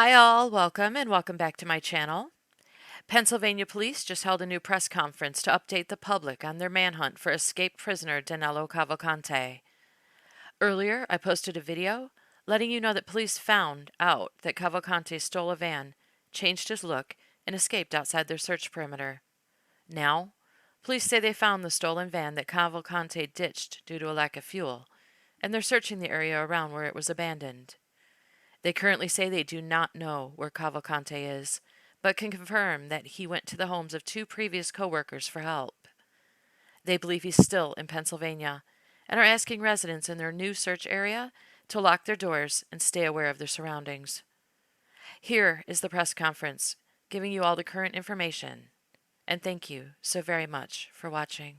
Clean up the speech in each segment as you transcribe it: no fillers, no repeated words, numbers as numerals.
Hi all, welcome back to my channel. Pennsylvania police just held a new press conference to update the public on their manhunt for escaped prisoner Danelo Cavalcante. Earlier, I posted a video letting you know that police found out that Cavalcante stole a van, changed his look, and escaped outside their search perimeter. Now, police say they found the stolen van that Cavalcante ditched due to a lack of fuel, and they're searching the area around where it was abandoned. They currently say they do not know where Cavalcante is, but can confirm that he went to the homes of two previous co-workers for help. They believe he's still in Pennsylvania and are asking residents in their new search area to lock their doors and stay aware of their surroundings. Here is the press conference, giving you all the current information. And thank you so very much for watching.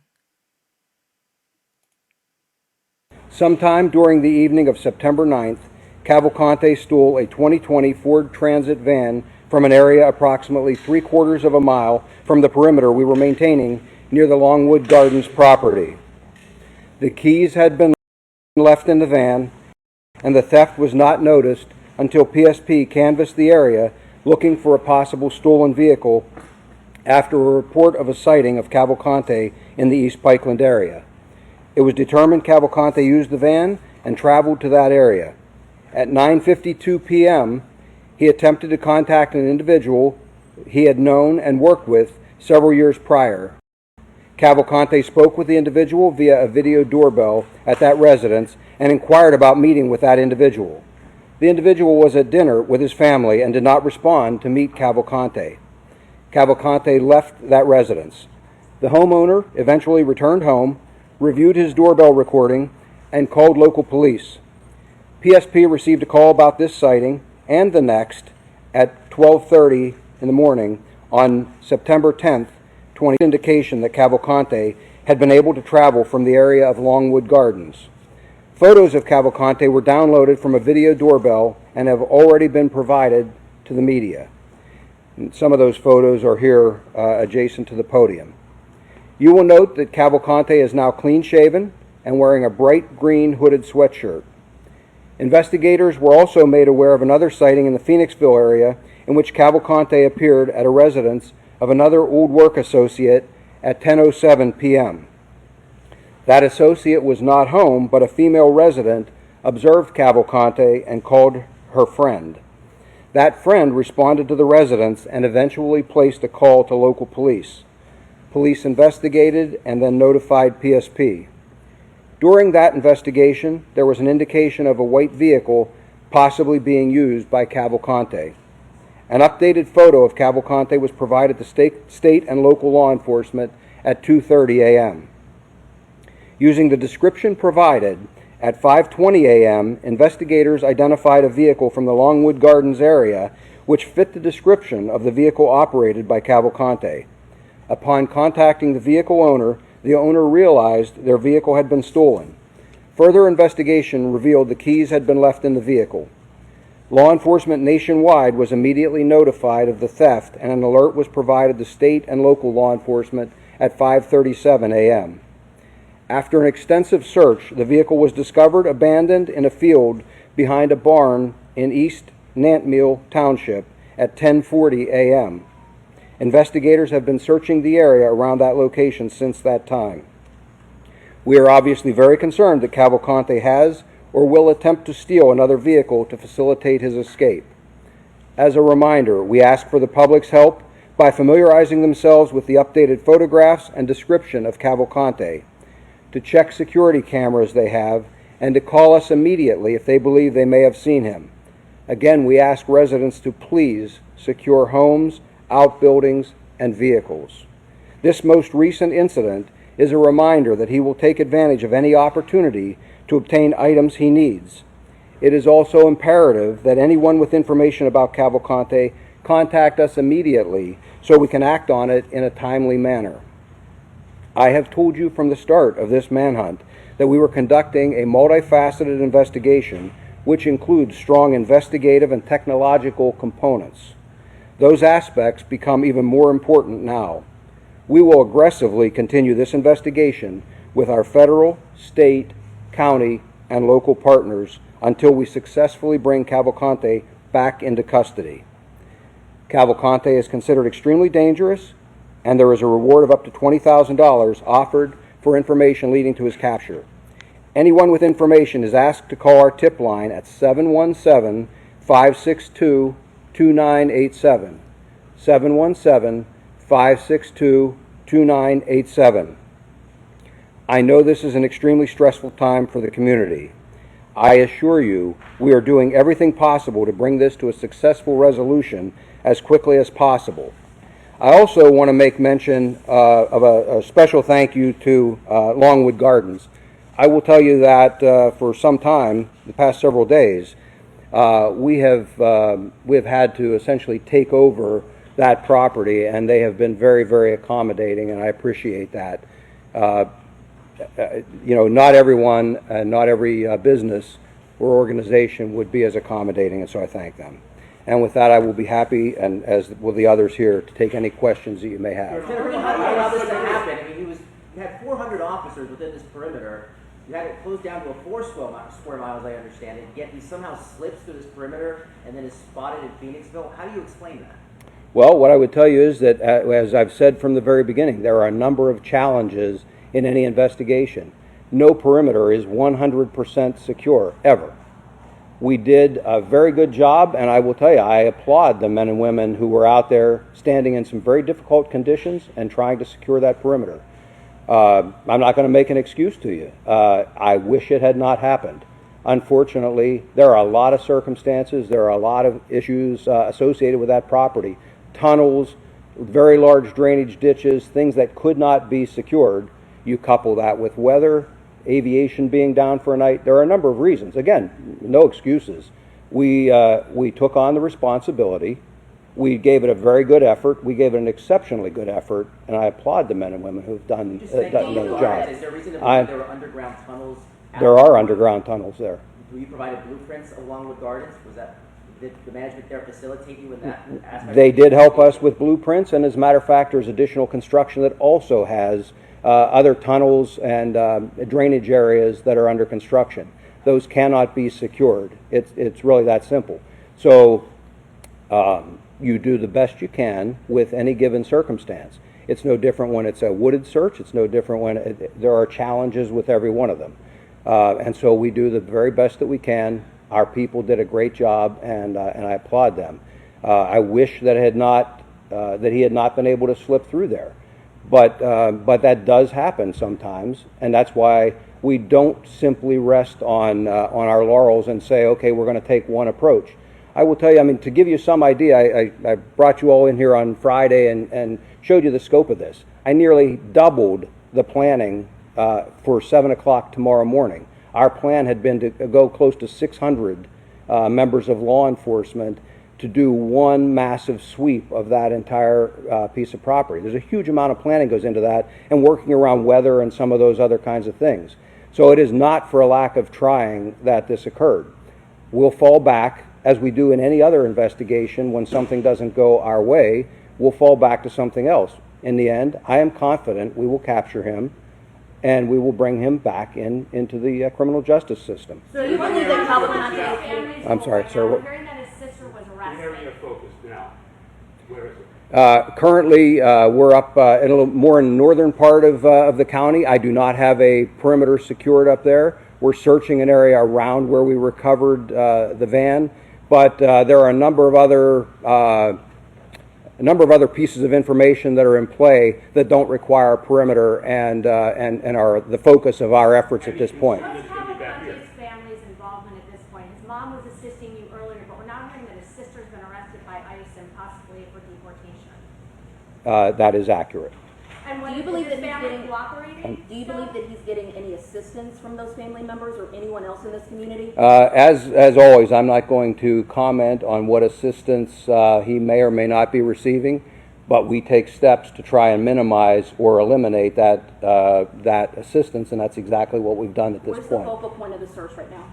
Sometime during the evening of September 9th, Cavalcante stole a 2020 Ford Transit van from an area approximately 3/4 of a mile from the perimeter we were maintaining near the Longwood Gardens property. The keys had been left in the van, and the theft was not noticed until PSP canvassed the area looking for a possible stolen vehicle after a report of a sighting of Cavalcante in the East Pikeland area. It was determined Cavalcante used the van and traveled to that area. At 9:52 p.m., he attempted to contact an individual he had known and worked with several years prior. Cavalcante spoke with the individual via a video doorbell at that residence and inquired about meeting with that individual. The individual was at dinner with his family and did not respond to meet Cavalcante. Cavalcante left that residence. The homeowner eventually returned home, reviewed his doorbell recording, and called local police. PSP received a call about this sighting and the next at 12:30 in the morning on September 10th, 20 indication that Cavalcante had been able to travel from the area of Longwood Gardens. Photos of Cavalcante were downloaded from a video doorbell and have already been provided to the media. And some of those photos are here adjacent to the podium. You will note that Cavalcante is now clean-shaven and wearing a bright green hooded sweatshirt. Investigators were also made aware of another sighting in the Phoenixville area in which Cavalcante appeared at a residence of another old work associate at 10:07 p.m. That associate was not home, but a female resident observed Cavalcante and called her friend. That friend responded to the residence and eventually placed a call to local police. Police investigated and then notified PSP. During that investigation, there was an indication of a white vehicle possibly being used by Cavalcante. An updated photo of Cavalcante was provided to state and local law enforcement at 2:30 a.m. Using the description provided, at 5:20 a.m., investigators identified a vehicle from the Longwood Gardens area which fit the description of the vehicle operated by Cavalcante. Upon contacting the vehicle owner, the owner realized their vehicle had been stolen. Further investigation revealed the keys had been left in the vehicle. Law enforcement nationwide was immediately notified of the theft, and an alert was provided to state and local law enforcement at 5:37 a.m. After an extensive search, the vehicle was discovered abandoned in a field behind a barn in East Nantmeal Township at 10:40 a.m. Investigators have been searching the area around that location since that time. We are obviously very concerned that Cavalcante has or will attempt to steal another vehicle to facilitate his escape. As a reminder, we ask for the public's help by familiarizing themselves with the updated photographs and description of Cavalcante, to check security cameras they have, and to call us immediately if they believe they may have seen him. Again, we ask residents to please secure homes, outbuildings, and vehicles. This most recent incident is a reminder that he will take advantage of any opportunity to obtain items he needs. It is also imperative that anyone with information about Cavalcante contact us immediately so we can act on it in a timely manner. I have told you from the start of this manhunt that we were conducting a multifaceted investigation which includes strong investigative and technological components. Those aspects become even more important now. We will aggressively continue this investigation with our federal, state, county, and local partners until we successfully bring Cavalcante back into custody. Cavalcante is considered extremely dangerous, and there is a reward of up to $20,000 offered for information leading to his capture. Anyone with information is asked to call our tip line at 717-562-2987. 717-562-2987. I know this is an extremely stressful time for the community. I assure you, we are doing everything possible to bring this to a successful resolution as quickly as possible. I also want to make mention of a special thank you to Longwood Gardens. I will tell you that for some time, the past several days, we have had to essentially take over that property, and they have been very, very accommodating, and I appreciate that. You know, not everyone and not every business or organization would be as accommodating, and so I thank them. And with that, I will be happy, and as will the others here, to take any questions that you may have. How do you allow this to happen? I mean, you had 400 officers within this perimeter. You had it closed down to 4 square miles, I understand it. Yet he somehow slips through this perimeter and then is spotted in Phoenixville. How do you explain that? Well, what I would tell you is that, as I've said from the very beginning, there are a number of challenges in any investigation. No perimeter is 100% secure, ever. We did a very good job, and I will tell you, I applaud the men and women who were out there standing in some very difficult conditions and trying to secure that perimeter. I'm not going to make an excuse to you. I wish it had not happened. Unfortunately, there are a lot of circumstances, there are a lot of issues associated with that property. Tunnels, very large drainage ditches, things that could not be secured. You couple that with weather, aviation being down for a night. There are a number of reasons. Again, no excuses. We took on the responsibility. We gave it a very good effort. We gave it an exceptionally good effort, and I applaud the men and women who've done the job. Is there a reason to believe there were underground tunnels? There are underground tunnels there. You provided blueprints along with gardens? Did the management there facilitate you in that aspect? They did help us with blueprints, and as a matter of fact, there's additional construction that also has other tunnels and drainage areas that are under construction. Those cannot be secured. It's really that simple. So you do the best you can with any given circumstance. It's no different when it's a wooded search. It's no different when there are challenges with every one of them. And so we do the very best that we can. Our people did a great job, and I applaud them. I wish that he had not been able to slip through there. But that does happen sometimes, and that's why we don't simply rest on our laurels and say, okay, we're going to take one approach. I will tell you, I mean, to give you some idea, I brought you all in here on Friday and showed you the scope of this. I nearly doubled the planning for 7 o'clock tomorrow morning. Our plan had been to go close to 600 members of law enforcement to do one massive sweep of that entire piece of property. There's a huge amount of planning goes into that, and working around weather and some of those other kinds of things. So it is not for a lack of trying that this occurred. We'll fall back, as we do in any other investigation. When something doesn't go our way, we'll fall back to something else. In the end, I am confident we will capture him, and we will bring him back into the criminal justice system. So you believe that Cavalcante? I'm sorry, sir. We're hearing that his sister was arrested. The area of focus now. Where is it? Currently, we're up in a little more in the northern part of the county. I do not have a perimeter secured up there. We're searching an area around where we recovered the van, but there are a number of other pieces of information that are in play that don't require a perimeter and are the focus of our efforts at this point. What's Cavalcante's family's involvement at this point? His mom was assisting you earlier, but we're now hearing that his sister's been arrested by ICE and possibly for deportation. That is accurate. And Do you believe that he's getting cooperating? Do you believe that he's getting any assistance from those family members or anyone else in this community? As always, I'm not going to comment on what assistance he may or may not be receiving, but we take steps to try and minimize or eliminate that assistance, and that's exactly what we've done at this Where's point. the focal point of the search right now?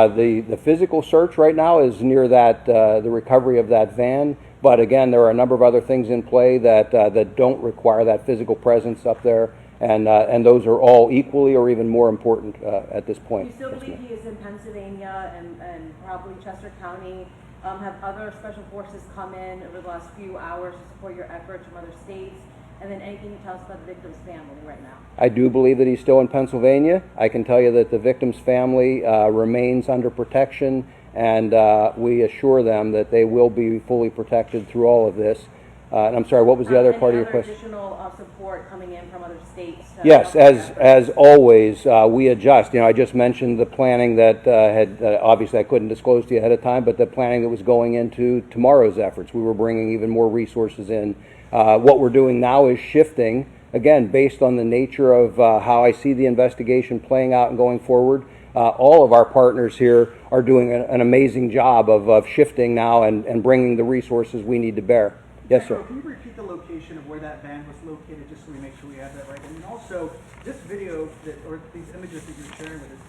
The physical search right now is near the recovery of that van. But again, there are a number of other things in play that don't require that physical presence up there, and those are all equally or even more important at this point. Do you still believe he is in Pennsylvania and probably Chester County Have other special forces come in over the last few hours to support your efforts from other states? And then anything you tell us about the victim's family right now? I do believe that he's still in Pennsylvania. I can tell you that the victim's family remains under protection, and we assure them that they will be fully protected through all of this. And I'm sorry, what was the other part of your question? Additional support coming in from other states? Yes, as always, we adjust. I just mentioned the planning that had, obviously I couldn't disclose to you ahead of time, but the planning that was going into tomorrow's efforts. We were bringing even more resources in. What we're doing now is shifting, again, based on the nature of how I see the investigation playing out and going forward. All of our partners here are doing an amazing job of shifting now and bringing the resources we need to bear. Yes, sir. Can you repeat the location of where that van was located, just so we make sure we have that right? And then also, this video or these images that you're sharing with us,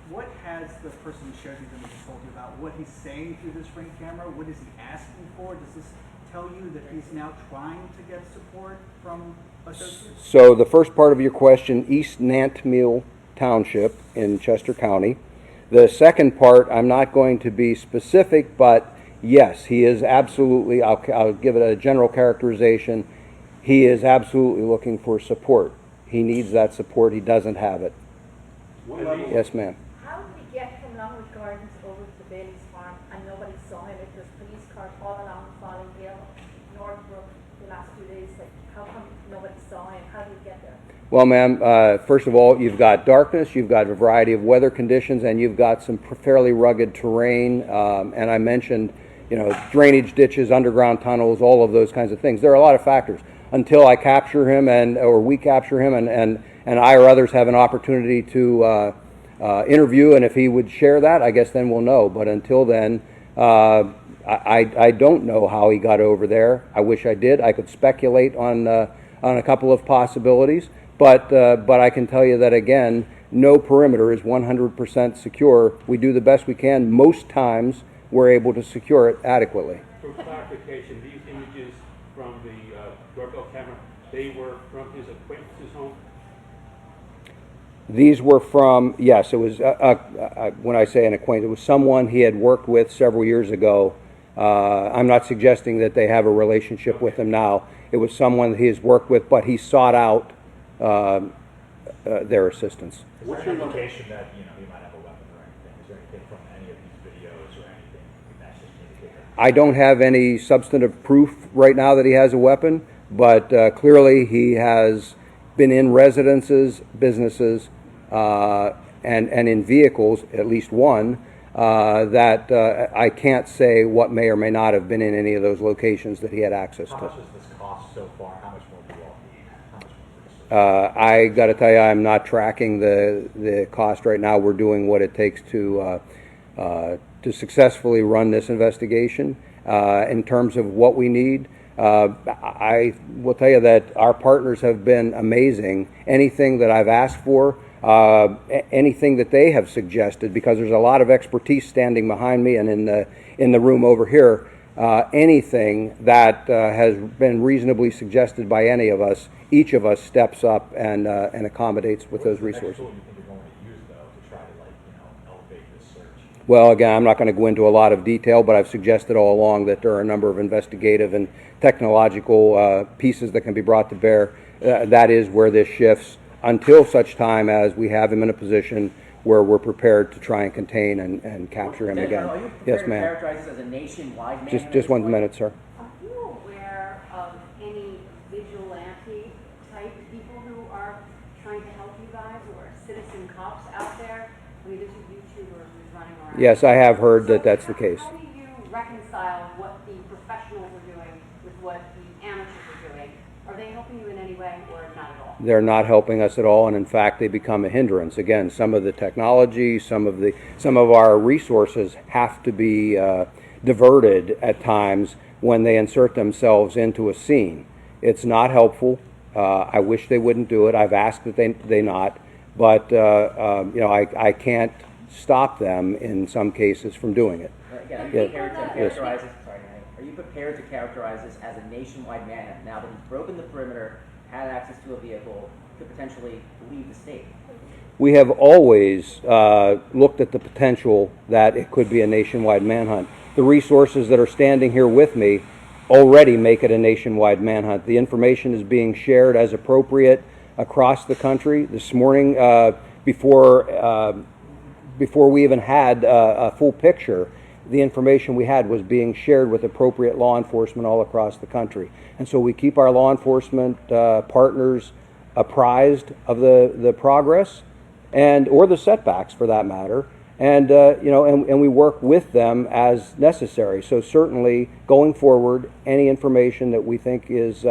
what has the person who shared these images told you about what he's saying through this ring camera? What is he asking for? Does this tell you that he's now trying to get support from associates? So the first part of your question, East Nantmeal Township in Chester County. The second part, I'm not going to be specific, but yes, he is absolutely, I'll give it a general characterization, he is absolutely looking for support. He needs that support. He doesn't have it. Yes, ma'am. How did he get from Longwood Gardens over to Bailey's Farm and nobody saw him? If there's police cars all along Falling Hill, Northbrook, the last 2 days, like how come nobody saw him? How did he get there? Well, ma'am, first of all, you've got darkness, you've got a variety of weather conditions, and you've got some fairly rugged terrain. And I mentioned, drainage ditches, underground tunnels, all of those kinds of things. There are a lot of factors. Until I capture him or we capture him and I or others have an opportunity to interview, and if he would share that, I guess then we'll know. But until then, I don't know how he got over there. I wish I did. I could speculate on a couple of possibilities, but I can tell you that, again, no perimeter is 100% secure. We do the best we can. Most times, we're able to secure it adequately. For clarification, these images from the doorbell camera, they were from his acquaintance's home? These were from, yes, it was, when I say an acquaintance, it was someone he had worked with several years ago. I'm not suggesting that they have a relationship with him now. It was someone he has worked with, but he sought out their assistance. What's your indication that he might have a weapon or anything? Is there anything from any of these videos or anything that's just an indicator? I don't have any substantive proof right now that he has a weapon, but clearly he has been in residences, businesses, and in vehicles, at least one, that I can't say what may or may not have been in any of those locations that he had access to. How much has this cost so far? How much more do you all need? How much more for this? I got to tell you, I'm not tracking the cost right now. We're doing what it takes to successfully run this investigation. In terms of what we need, I will tell you that our partners have been amazing. Anything that I've asked for, anything that they have suggested, because there's a lot of expertise standing behind me and in the room over here. Anything that has been reasonably suggested by any of us, each of us steps up and accommodates with those resources. What do you think you're going to use, though, to try to elevate this search? Well, again, I'm not going to go into a lot of detail, but I've suggested all along that there are a number of investigative and technological pieces that can be brought to bear. That is where this shifts until such time as we have him in a position where we're prepared to try and contain and capture him again. Are you Yes, prepared to ma'am. characterize this as a nationwide man? Just 1 minute, sir. Are you aware of any vigilante type people who are trying to help you guys, or citizen cops out there? I mean, there's a YouTuber who's running around. Yes, I have heard that that's the case. How do you reconcile what the professionals are doing with what the amateurs are doing? Are they helping you in any way, or not at all? They're not helping us at all, and in fact, they become a hindrance. Again, some of the technology, some of our resources have to be diverted at times when they insert themselves into a scene. It's not helpful. I wish they wouldn't do it. I've asked that they not, but I can't stop them in some cases from doing it. Again, Yes. are you prepared to characterize this as a nationwide man now that he's broken the perimeter, had access to a vehicle, could potentially leave the state? We have always looked at the potential that it could be a nationwide manhunt. the resources that are standing here with me already make it a nationwide manhunt. The information is being shared as appropriate across the country. This morning, before we even had a full picture, the information we had was being shared with appropriate law enforcement all across the country. And so we keep our law enforcement partners apprised of the progress or the setbacks for that matter. And and we work with them as necessary. So certainly, going forward, any information that we think is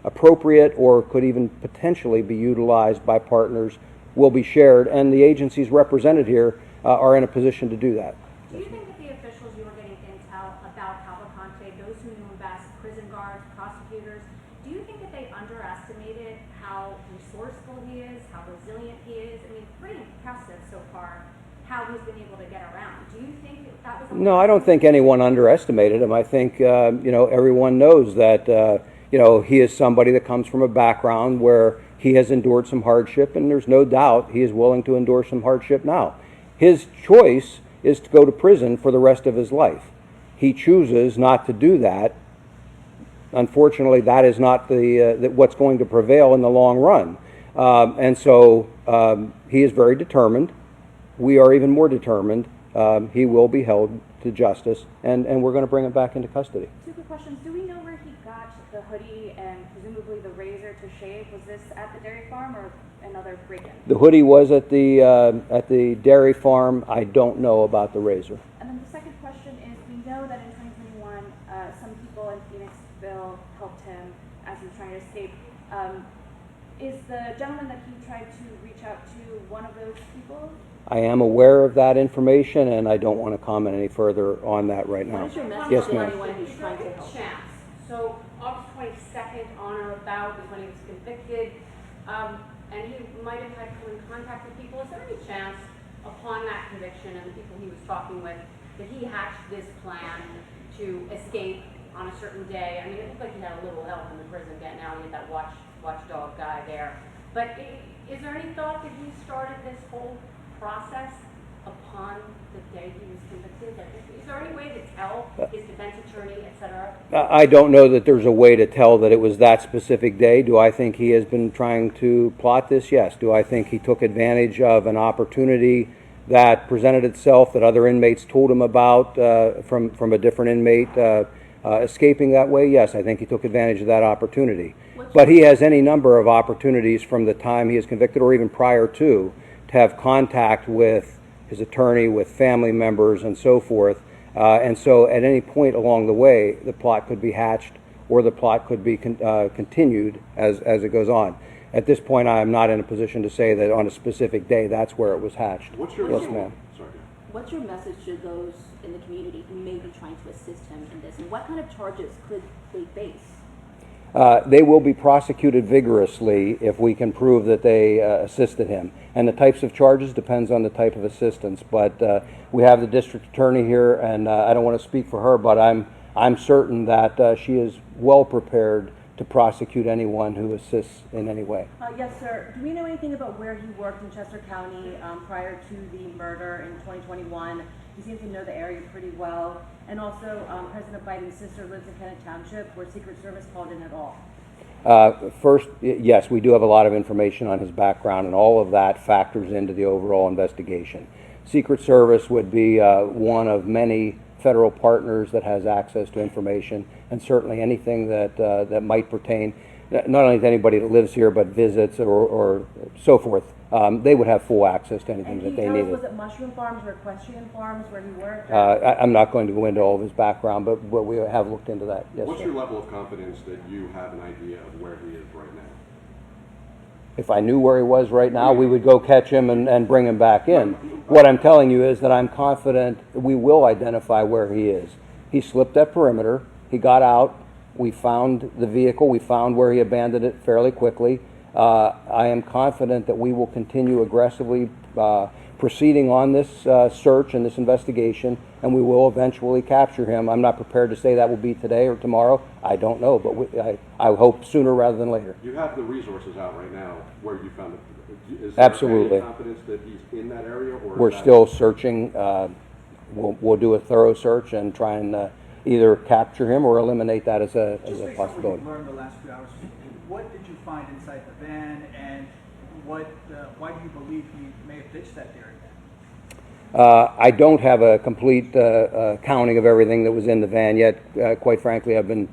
appropriate or could even potentially be utilized by partners will be shared, and the agencies represented here are in a position to do that. Do you think that the officials you were getting intel about Cavalcante, those who knew him best, prison guards, prosecutors, do you think that they underestimated how resourceful he is, how resilient he is? I mean, pretty impressive so far how he's been able to get around. Do you think that was? No, I don't think anyone underestimated him. I think everyone knows that he is somebody that comes from a background where he has endured some hardship, and there's no doubt he is willing to endure some hardship now. His choice is to go to prison for the rest of his life. He chooses not to do that. Unfortunately, that is not what's going to prevail in the long run. And so he is very determined. We are even more determined. He will be held to justice, and we're going to bring him back into custody. Two quick questions. Do we know where he got the hoodie and presumably the razor to shave? Was this at the dairy farm or another break-in? The hoodie was at the dairy farm. I don't know about the razor. And then the second question is, we know that in 2021, some people in Phoenixville helped him as he was trying to escape. Is the gentleman that he tried to reach out to one of those people? I am aware of that information, and I don't want to comment any further on that right now. What is your message Yes, to ma'am. anyone who's trying to help? Chance. So August 22nd, on or about, is when he was convicted, and he might have had come in contact with people. Is there any chance, upon that conviction and the people he was talking with, that he hatched this plan to escape on a certain day? I mean, it looked like he had a little help in the prison getting out. He had that watchdog guy there. But is there any thought that he started this whole process upon the day he was convicted? Like, is there any way to tell his defense attorney, etc.? I don't know that there's a way to tell that it was that specific day. Do I think he has been trying to plot this? Yes. Do I think he took advantage of an opportunity that presented itself that other inmates told him about from a different inmate escaping that way? Yes, I think he took advantage of that opportunity. But he has any number of opportunities from the time he is convicted or even prior to have contact with his attorney, with family members, and so forth. And so at any point along the way, the plot could be hatched or the plot could be continued as it goes on. At this point, I am not in a position to say that on a specific day that's where it was hatched. Yes, ma'am. What's your message to those in the community who may be trying to assist him in this? And what kind of charges could they face? They will be prosecuted vigorously if we can prove that they assisted him. And the types of charges depends on the type of assistance. But we have the district attorney here, and I don't want to speak for her, but I'm certain that she is well prepared to prosecute anyone who assists in any way. Yes, sir. Do we know anything about where he worked in Chester County prior to the murder in 2021? He seems to know the area pretty well. And also, President Biden's sister lives in Kennett Township, where Secret Service called in at all. First, yes, we do have a lot of information on his background, and all of that factors into the overall investigation. Secret Service would be one of many federal partners that has access to information, and certainly anything that might pertain not only to anybody that lives here, but visits or so forth. They would have full access to anything that they needed. Was it mushroom farms or equestrian farms where he worked? I'm not going to go into all of his background, but we have looked into that. Yes, What's sir. your level of confidence that you have an idea of where he is right now? If I knew where he was right now, we would go catch him and bring him back in. What I'm telling you is that I'm confident we will identify where he is. He slipped that perimeter. He got out. We found the vehicle. We found where he abandoned it fairly quickly. I am confident that we will continue aggressively proceeding on this search and this investigation, and we will eventually capture him. I'm not prepared to say that will be today or tomorrow. I don't know, but I hope sooner rather than later. You have the resources out right now where you found it. Is there Absolutely. any confidence that he's in that area? Or We're still searching we'll do a thorough search and try and either capture him or eliminate that as a Just based on what possibility. you've learned the last few hours, what did you find inside the van, and why do you believe he may have ditched that dairy van? I don't have a complete counting of everything that was in the van yet. Quite frankly, I've been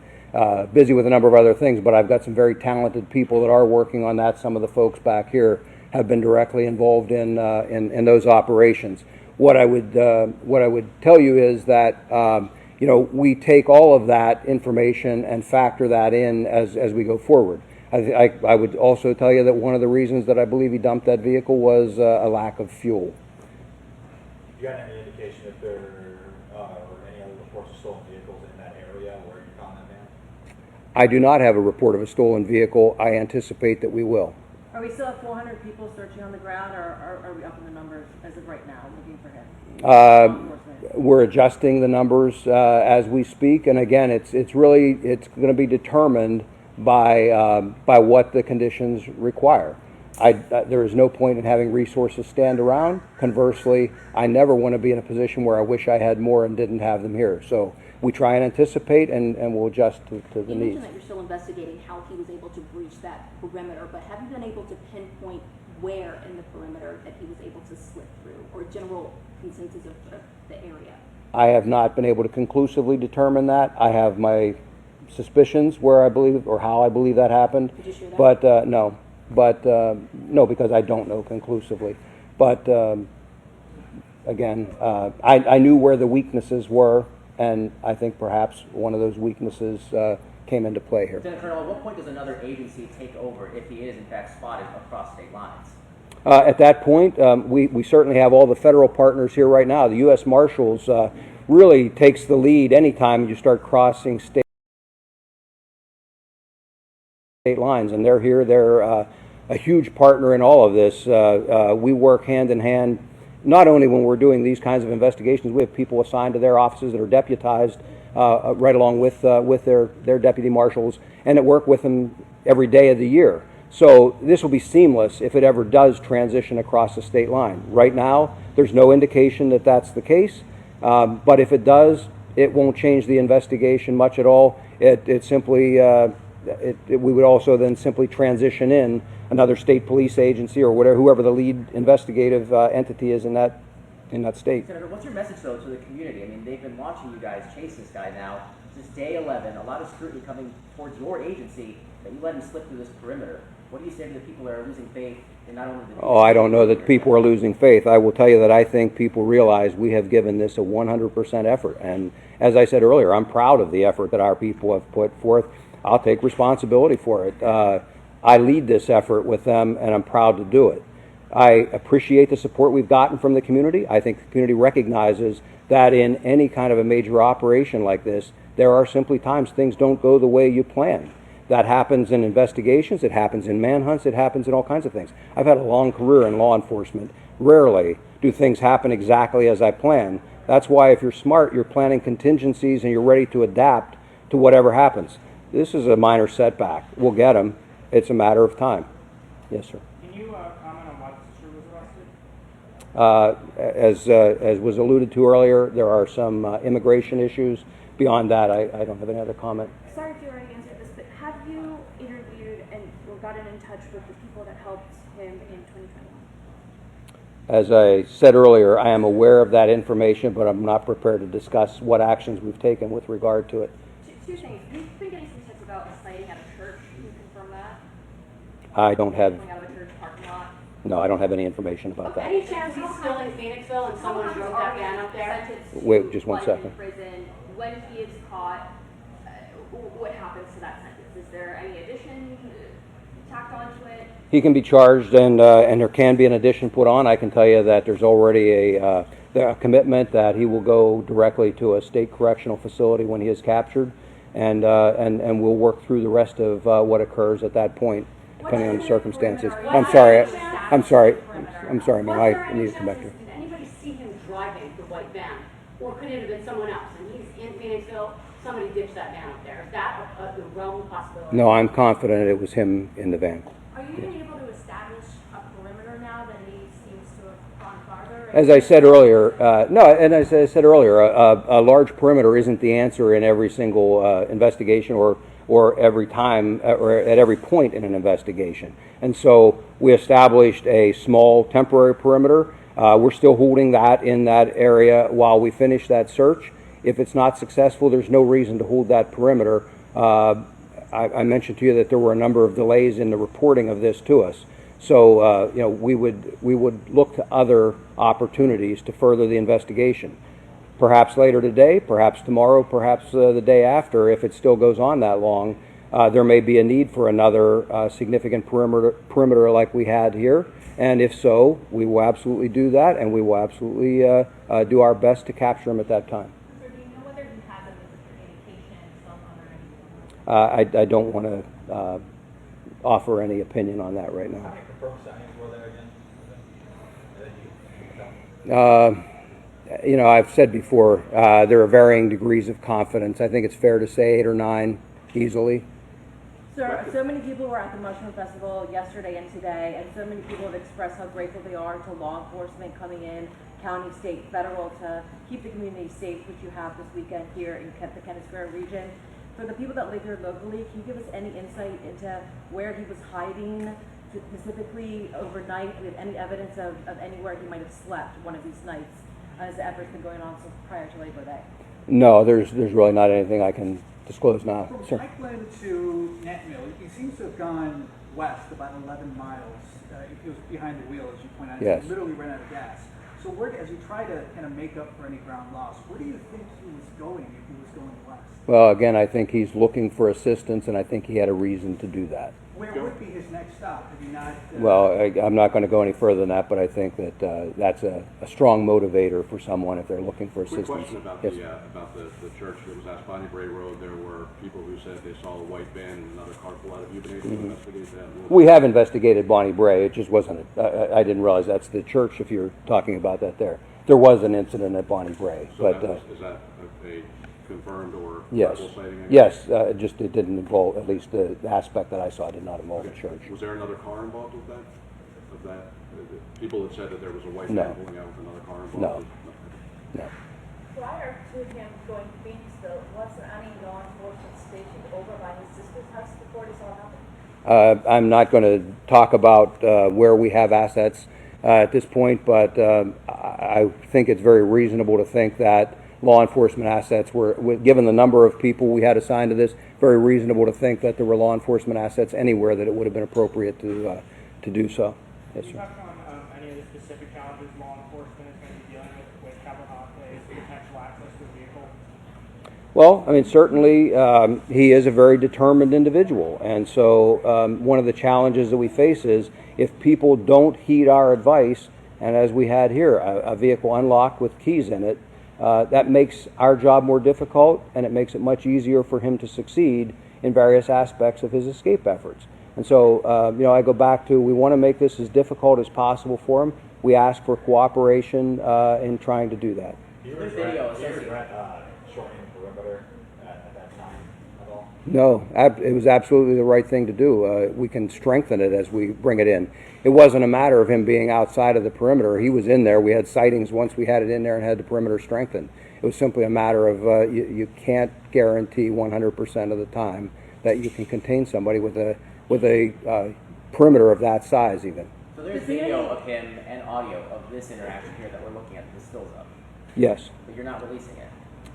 busy with a number of other things, but I've got some very talented people that are working on that. Some of the folks back here have been directly involved in those operations. What I would tell you is that we take all of that information and factor that in as we go forward. I would also tell you that one of the reasons that I believe he dumped that vehicle was a lack of fuel. You got any indication if there are any other reports of stolen vehicles in that area where you found that van? I do not have a report of a stolen vehicle. I anticipate that we will. Are we still at 400 people searching on the ground, or are we up in the numbers as of right now, looking for him? We're adjusting the numbers as we speak, and again, it's going to be determined by what the conditions require. There is no point in having resources stand around. Conversely, I never want to be in a position where I wish I had more and didn't have them here. So we try and anticipate, and we'll adjust to the You needs. mentioned that you're still investigating how he was able to breach that perimeter, but have you been able to pinpoint where in the perimeter that he was able to slip through, or general consensus of the area? I have not been able to conclusively determine that. I have my suspicions where I believe or how I believe that happened. Could you share that? But no, because I don't know conclusively. But again, I knew where the weaknesses were, and I think perhaps one of those weaknesses came into play here. Lieutenant Colonel, at what point does another agency take over if he is in fact spotted across state lines? At that point, we certainly have all the federal partners here right now. The U.S. Marshals really takes the lead anytime you start crossing state lines, and they're here. They're a huge partner in all of this. We work hand in hand, not only when we're doing these kinds of investigations. We have people assigned to their offices that are deputized right along with their deputy marshals, and that work with them every day of the year. So this will be seamless if it ever does transition across the state line. Right now, there's no indication that that's the case, but if it does, it won't change the investigation much at all. It simply, we would also then simply transition in another state police agency or whoever the lead investigative entity is in that state. Senator, what's your message though to the community? I mean, they've been watching you guys chase this guy now. This is day 11. A lot of scrutiny coming towards your agency that you let him slip through this perimeter. What do you say to the people that are losing faith in not only the... Oh, I don't know that people are losing faith. I will tell you that I think people realize we have given this a 100% effort. And as I said earlier, I'm proud of the effort that our people have put forth. I'll take responsibility for it. I lead this effort with them, and I'm proud to do it. I appreciate the support we've gotten from the community. I think the community recognizes that in any kind of a major operation like this, there are simply times things don't go the way you plan. That happens in investigations, it happens in manhunts, it happens in all kinds of things. I've had a long career in law enforcement. Rarely do things happen exactly as I plan. That's why if you're smart, you're planning contingencies and you're ready to adapt to whatever happens. This is a minor setback. We'll get them. It's a matter of time. Yes, sir. Can you comment on why the sister was arrested? As was alluded to earlier, there are some immigration issues. Beyond that, I don't have any other comment. Sorry if you already answered this, but have you interviewed or gotten in touch with the people that helped him in 2021? As I said earlier, I am aware of that information, but I'm not prepared to discuss what actions we've taken with regard to it. Two things. We've been getting some tips about a sighting at a church. Can you confirm that? I don't have, Coming out of a church parking lot? no, I don't have any information about that. Any chance he's still in Phoenixville and someone drove that van up there? Wait, just one Life second. in prison. When he is caught, what happens to that sentence? Is there any addition tacked onto it? He can be charged, and there can be an addition put on. I can tell you that there's already a commitment that he will go directly to a state correctional facility when he is captured, and we'll work through the rest of what occurs at that point, depending on the circumstances. I'm sorry, ma'am. I need to come back here. Did anybody see him driving the white van? Or could it have been someone else? And he's in Phoenixville, somebody ditched that van up there. Is that the realm of possibility? No, I'm confident it was him in the van. Are you even able to establish a perimeter now that he seems to have gone farther, As I said earlier, as I said earlier, a large perimeter isn't the answer in every single investigation or every time or at every point in an investigation. And so we established a small temporary perimeter. We're still holding that in that area while we finish that search. If it's not successful, there's no reason to hold that perimeter. I mentioned to you that there were a number of delays in the reporting of this to us. So we would look to other opportunities to further the investigation. Perhaps later today, perhaps tomorrow, perhaps the day after, if it still goes on that long, there may be a need for another significant perimeter like we had here. And if so, we will absolutely do that, and we will absolutely do our best to capture them at that time. So do you know whether you have them with communication, cell phone, or anything? I don't want to offer any opinion on that right How now. many confirmed sightings were there again? I've said before, there are varying degrees of confidence. I think it's fair to say 8 or 9 easily. Sir, so many people were at the Mushroom Festival yesterday and today, and so many people have expressed how grateful they are to law enforcement coming in, county, state, federal, to keep the community safe, which you have this weekend here in the Kennett Square region. For the people that live here locally, can you give us any insight into where he was hiding specifically overnight? Do we have any evidence of anywhere he might have slept one of these nights as the effort's been going on since prior to Labor Day? No, there's really not anything I can disclose now. From Sir. Franklin to Net Mill, he seems to have gone west about 11 miles. He was behind the wheel, as you point out. Yes. He literally ran out of gas. So as you try to kind of make up for any ground lost, where do you think he was going if he was going west? Well, again, I think he's looking for assistance, and I think he had a reason to do that. Where would be his next stop? Have you not? Well, I'm not going to go any further than that, but I think that that's a strong motivator for someone if they're looking for Quick assistance. question about Yes. the church that was at Bonnie Bray Road. There were people who said they saw a white van and another car pull out. Have you been able to investigate that? We have investigated Bonnie Bray. It just wasn't. I didn't realize that's the church. If you're talking about that, there was an incident at Bonnie Bray, So but is that a confirmed or yes, credible sighting? yes. It didn't involve. At least the aspect that I saw did not involve the church. Was there another car involved with that? People had said that there was a white No. van pulling out with another car involved. No. No. Prior to him going to Phoenixville, was there any law enforcement stationed over by his sister's house before this all happened? I'm not going to talk about where we have assets at this point, but I think it's very reasonable to think that law enforcement assets were, given the number of people we had assigned to this, very reasonable to think that there were law enforcement assets anywhere that it would have been appropriate to do so. Yes, Can you sir. touch on any of the specific challenges law enforcement is going to be dealing with Cavalcante's potential access to the vehicle? Well, I mean, certainly he is a very determined individual, and so one of the challenges that we face is if people don't heed our advice, and as we had here, a vehicle unlocked with keys in it, that makes our job more difficult, and it makes it much easier for him to succeed in various aspects of his escape efforts. And so, I go back to, we want to make this as difficult as possible for him. We ask for cooperation in trying to do that. Do you There's regret, video do you associated. regret shortening the perimeter at that time at all? No, it was absolutely the right thing to do. We can strengthen it as we bring it in. It wasn't a matter of him being outside of the perimeter. He was in there. We had sightings once we had it in there and had the perimeter strengthened. It was simply a matter of you can't guarantee 100% of the time that you can contain somebody with a perimeter of that size even. So there's video of him and audio of this interaction here that we're looking at, the stills of. Yes. But you're not releasing it.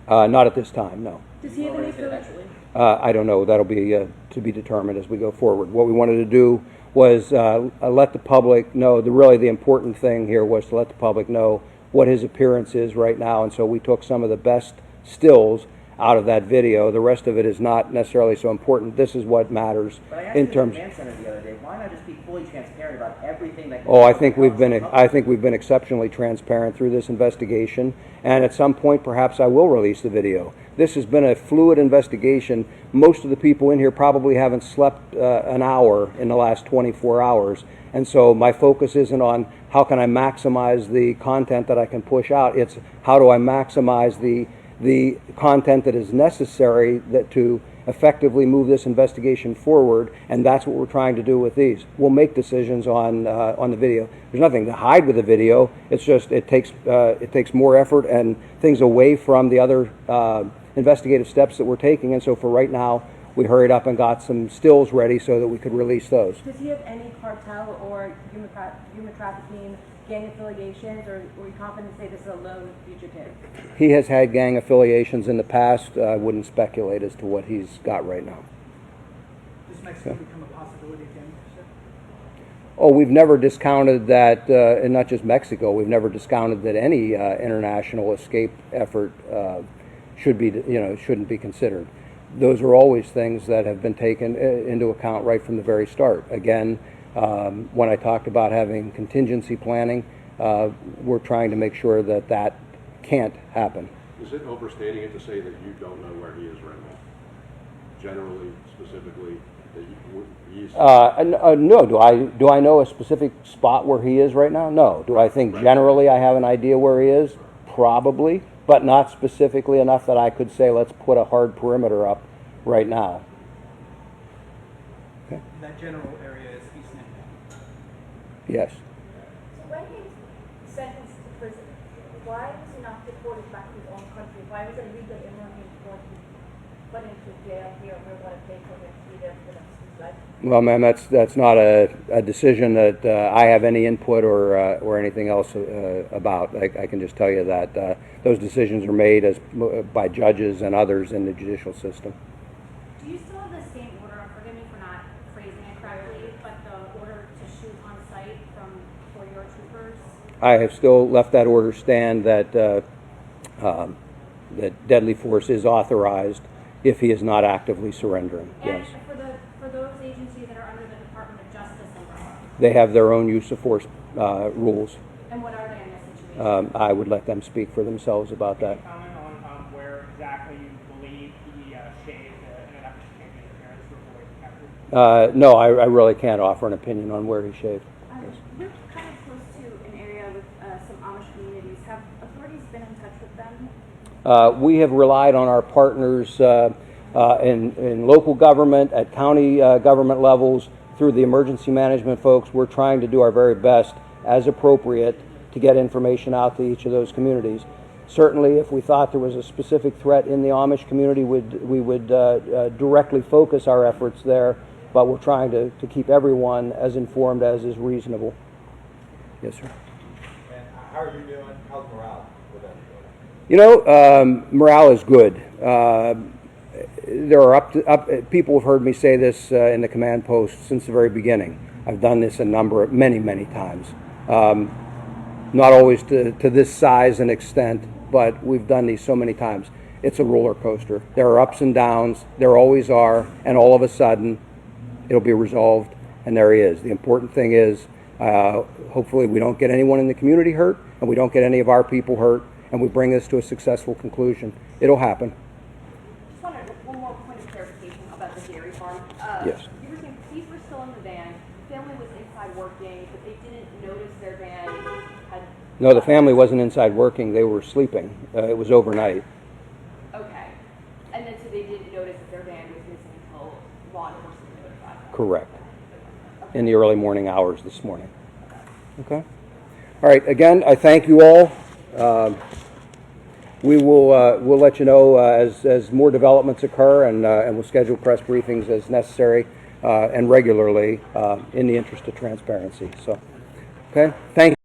Not at this time, no. Does he have any Release it eventually. I don't know. That'll be to be determined as we go forward. What we wanted to do was let the public know, really the important thing here was to let the public know what his appearance is right now, and so we took some of the best stills out of that video. The rest of it is not necessarily so important. This is what matters But I asked in you at the terms. command center the other day, why not just be fully transparent about everything that Oh, I think we've been exceptionally transparent through this investigation, and at some point perhaps I will release the video. This has been a fluid investigation. Most of the people in here probably haven't slept an hour in the last 24 hours, and so my focus isn't on how can I maximize the content that I can push out. It's how do I maximize the content that is necessary to effectively move this investigation forward, and that's what we're trying to do with these. We'll make decisions on the video. There's nothing to hide with the video. It's just it takes more effort and things away from the other investigative steps that we're taking, and so for right now, we hurried up and got some stills ready so that we could release those. Does he have any cartel or human trafficking gang affiliations, or are you confident to say this is a lone fugitive? He has had gang affiliations in the past. I wouldn't speculate as to what he's got right now. Does Mexico become a possibility again, sir? Oh, we've never discounted that, and not just Mexico, we've never discounted that any international escape effort shouldn't be considered. Those are always things that have been taken into account right from the very start. Again, when I talked about having contingency planning, we're trying to make sure that that can't happen. Is it overstating it to say that you don't know where he is right now? Generally, specifically, that he's... No. Do I know a specific spot where he is right now? No. Do I think generally I have an idea where he is? Probably, but not specifically enough that I could say let's put a hard perimeter up right now. Okay. That general area is East End. Yes. So when he was sentenced to prison, why was he not deported back to his own country? Why was a legal immigrant going to be put into jail here and we're going to pay for him to be there for the rest of his life? Well, ma'am, that's not a decision that I have any input or anything else about. I can just tell you that those decisions are made by judges and others in the judicial system. Do you still have the same order, forgive me for not phrasing it correctly, but the order to shoot on site for your troopers? I have still left that order stand that that deadly force is authorized if he is not actively surrendering. And Yes. for those agencies that are under the Department of Justice umbrella, They have their own use of force rules. and what are they in this situation? I would let them speak for themselves about that. Can you comment on where exactly you believe he shaved in an effort to change his appearance to avoid capture? No, I really can't offer an opinion on where he shaved. You're kind of close to an area with some Amish communities. Have authorities been in touch with them? We have relied on our partners in local government, at county government levels, through the emergency management folks. We're trying to do our very best, as appropriate, to get information out to each of those communities. Certainly, if we thought there was a specific threat in the Amish community, we would directly focus our efforts there, but we're trying to keep everyone as informed as is reasonable. Yes, sir. And how are you doing? How's morale with everybody? You know, morale is good. There are people have heard me say this in the command post since the very beginning. I've done this many times. Not always to this size and extent, but we've done these so many times. It's a roller coaster. There are ups and downs. There always are, and all of a sudden, it'll be resolved, and there he is. The important thing is, hopefully we don't get anyone in the community hurt, and we don't get any of our people hurt, and we bring this to a successful conclusion. It'll happen. Just wanted one more point of clarification about the dairy farm. Yes. You were saying police were still in the van, the family was inside working, but they didn't notice their van had... No, the family wasn't inside working. They were sleeping. It was overnight. Okay. And then so they didn't notice that their van was missing until law enforcement notified them? Correct. In the early morning hours this morning. Okay. All right. Again, I thank you all. We'll let you know as more developments occur, and we'll schedule press briefings as necessary and regularly in the interest of transparency. So, okay. Thank you.